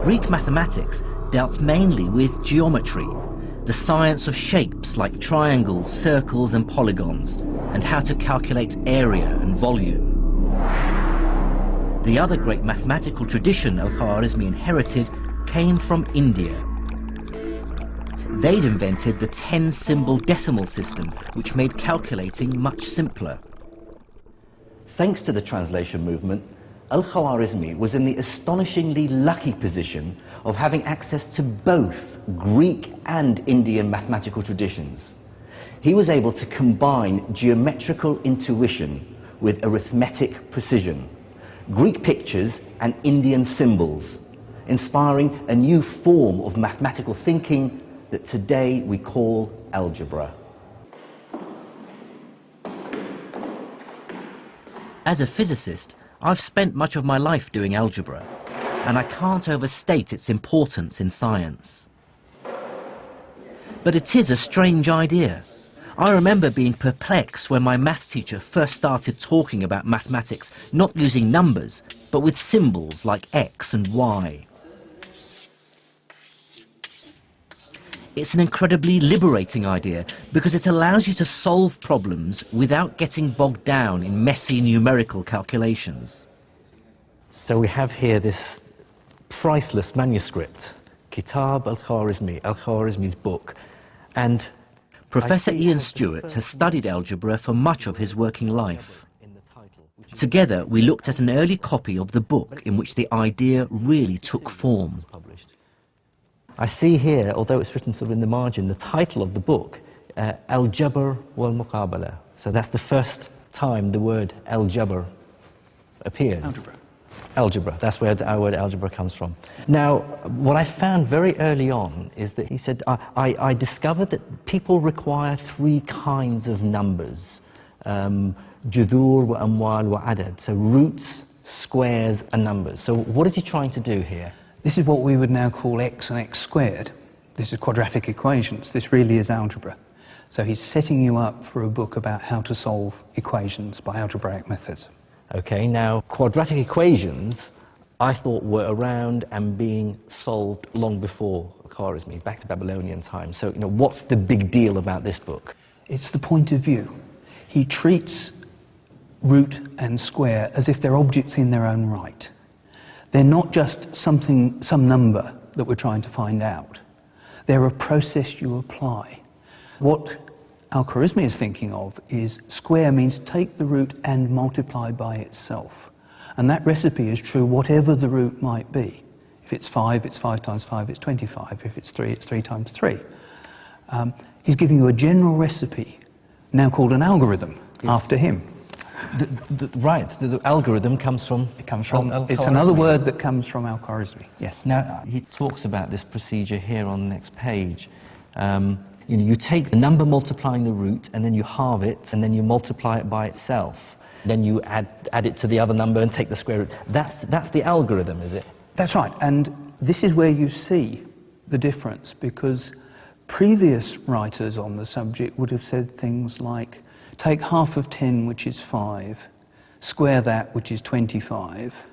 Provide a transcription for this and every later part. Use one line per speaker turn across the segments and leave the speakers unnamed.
Greek mathematics dealt mainly with geometry, the science of shapes like triangles, circles and polygons, and how to calculate area and volume. The other great mathematical tradition Al-Khwarizmi inherited came from India. They'd invented the 10-symbol decimal system, which made calculating much simpler. Thanks to the translation movement, Al-Khwarizmi was in the astonishingly lucky position of having access to both Greek and Indian mathematical traditions. He was able to combine geometrical intuition with arithmetic precision, Greek pictures and Indian symbols, inspiring a new form of mathematical thinking that today we call algebra. As a physicist, I've spent much of my life doing algebra, and I can't overstate its importance in science. But it is a strange idea. I remember being perplexed when my math teacher first started talking about mathematics not using numbers, but with symbols like X and Y. It's an incredibly liberating idea because it allows you to solve problems without getting bogged down in messy numerical calculations. So we have here this priceless manuscript, Kitab al-Khwarizmi, Al-Khwarizmi's book, and Professor Ian Stewart has studied algebra for much of his working life. Together we looked at an early copy of the book in which the idea really took form. I see here, although it's written sort of in the margin, the title of the book, Al-Jabr wal-Muqabala. So that's the first time the word Al-Jabr appears.
Algebra.
Algebra, that's where our word algebra comes from. Now, what I found very early on is that he said, I discovered that people require three kinds of numbers, judur wa amwal wa adad, so roots, squares and numbers. So what is he trying to do here?
This is what we would now call x and x squared. This is quadratic equations. This really is algebra. So he's setting you up for a book about how to solve equations by algebraic methods.
Okay, now quadratic equations I thought were around and being solved long before Khwarizmi, back to Babylonian times. So, what's the big deal about this book?
It's the point of view. He treats root and square as if they're objects in their own right. They're not just some number that we're trying to find out. They're a process you apply. What Al-Khwarizmi is thinking of is square means take the root and multiply by itself. And that recipe is true whatever the root might be. If it's 5, it's 5 times 5, it's 25. If it's 3, it's 3 times 3. He's giving you a general recipe, now called an algorithm, after him.
The algorithm comes from...
It comes from... It's another word that comes from Al-Khwarizmi, yes.
Now, he talks about this procedure here on the next page. You take the number multiplying the root, and then you halve it, and then you multiply it by itself. Then you add it to the other number and take the square root. That's the algorithm, is it?
That's right, and this is where you see the difference, because previous writers on the subject would have said things like, take half of 10, which is 5, square that, which is 25,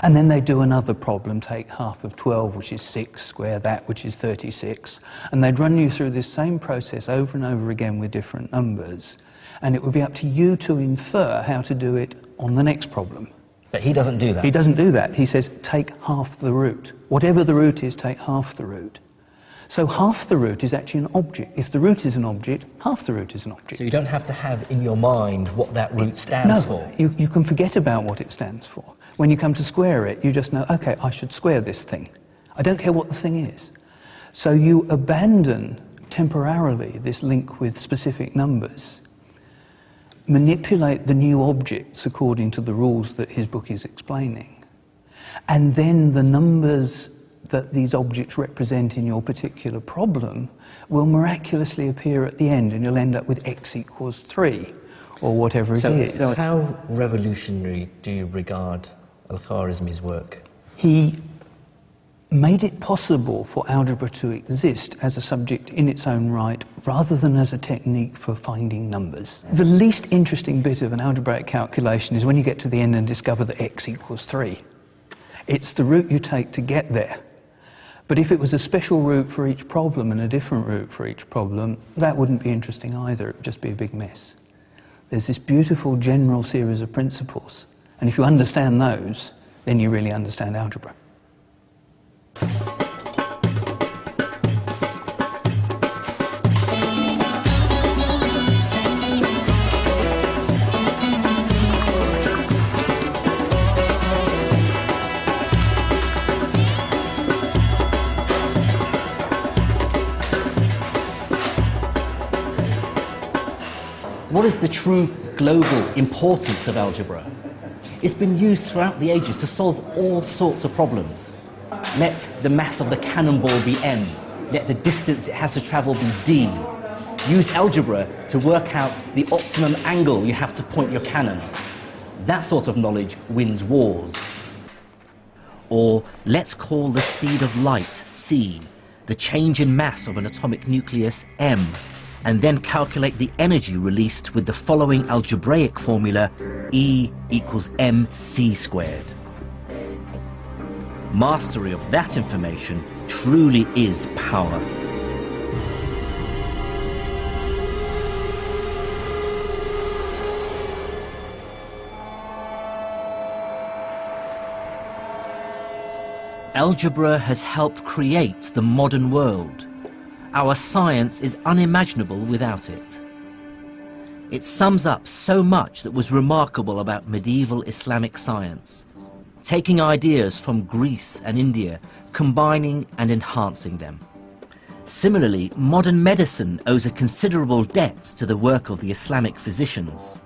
and then they do another problem, take half of 12, which is 6, square that, which is 36, and they'd run you through this same process over and over again with different numbers, and it would be up to you to infer how to do it on the next problem.
But he doesn't do that.
He doesn't do that. He says, take half the root. Whatever the root is, take half the root. So half the root is actually an object. If the root is an object, half the root is an object.
So you don't have to have in your mind what that root stands for.
You can forget about what it stands for. When you come to square it, you just know, okay, I should square this thing. I don't care what the thing is. So you abandon temporarily this link with specific numbers, manipulate the new objects according to the rules that his book is explaining, and then the numbers that these objects represent in your particular problem will miraculously appear at the end, and you'll end up with x equals 3, or whatever it is.
So how revolutionary do you regard Al-Khwarizmi's work?
He made it possible for algebra to exist as a subject in its own right, rather than as a technique for finding numbers. The least interesting bit of an algebraic calculation is when you get to the end and discover that x equals 3. It's the route you take to get there But if it was a special route for each problem and a different route for each problem, that wouldn't be interesting either. It would just be a big mess. There's this beautiful general series of principles, and if you understand those, then you really understand algebra.
What is the true global importance of algebra? It's been used throughout the ages to solve all sorts of problems. Let the mass of the cannonball be m. Let the distance it has to travel be d. Use algebra to work out the optimum angle you have to point your cannon. That sort of knowledge wins wars. Or let's call the speed of light c, the change in mass of an atomic nucleus m, and then calculate the energy released with the following algebraic formula: E equals mc squared. Mastery of that information truly is power. Algebra has helped create the modern world. Our science is unimaginable without it. It sums up so much that was remarkable about medieval Islamic science, taking ideas from Greece and India, combining and enhancing them. Similarly, modern medicine owes a considerable debt to the work of the Islamic physicians.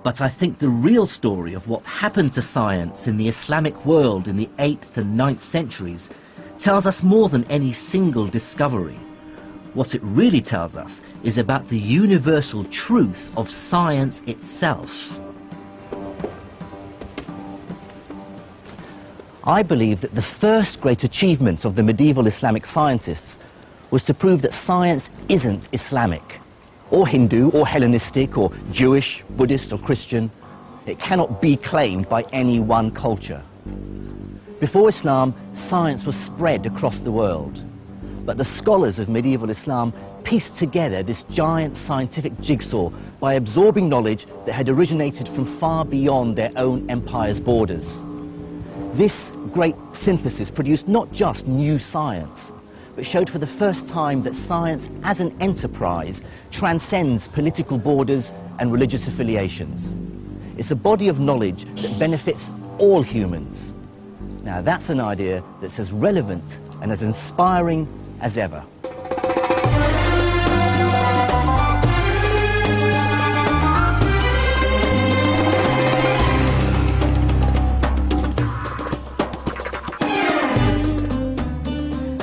But I think the real story of what happened to science in the Islamic world in the 8th and 9th centuries tells us more than any single discovery. What it really tells us is about the universal truth of science itself. I believe that the first great achievement of the medieval Islamic scientists was to prove that science isn't Islamic, or Hindu, or Hellenistic, or Jewish, Buddhist, or Christian. It cannot be claimed by any one culture. Before Islam, science was spread across the world. But the scholars of medieval Islam pieced together this giant scientific jigsaw by absorbing knowledge that had originated from far beyond their own empire's borders. This great synthesis produced not just new science, but showed for the first time that science as an enterprise transcends political borders and religious affiliations. It's a body of knowledge that benefits all humans. Now that's an idea that's as relevant and as inspiring as ever.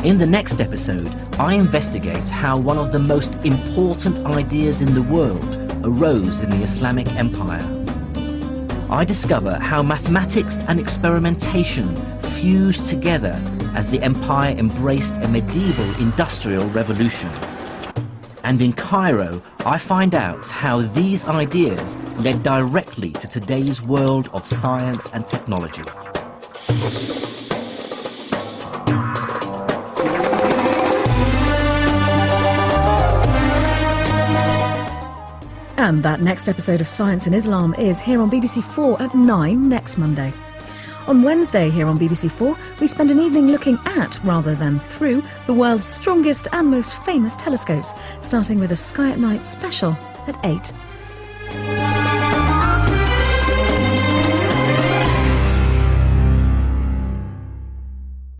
In the next episode, I investigate how one of the most important ideas in the world arose in the Islamic Empire. I discover how mathematics and experimentation fused together as the empire embraced a medieval industrial revolution. And in Cairo, I find out how these ideas led directly to today's world of science and technology.
And that next episode of Science in Islam is here on BBC 4 at 9 next Monday. On Wednesday here on BBC 4, we spend an evening looking at, rather than through, the world's strongest and most famous telescopes, starting with a Sky at Night special at 8.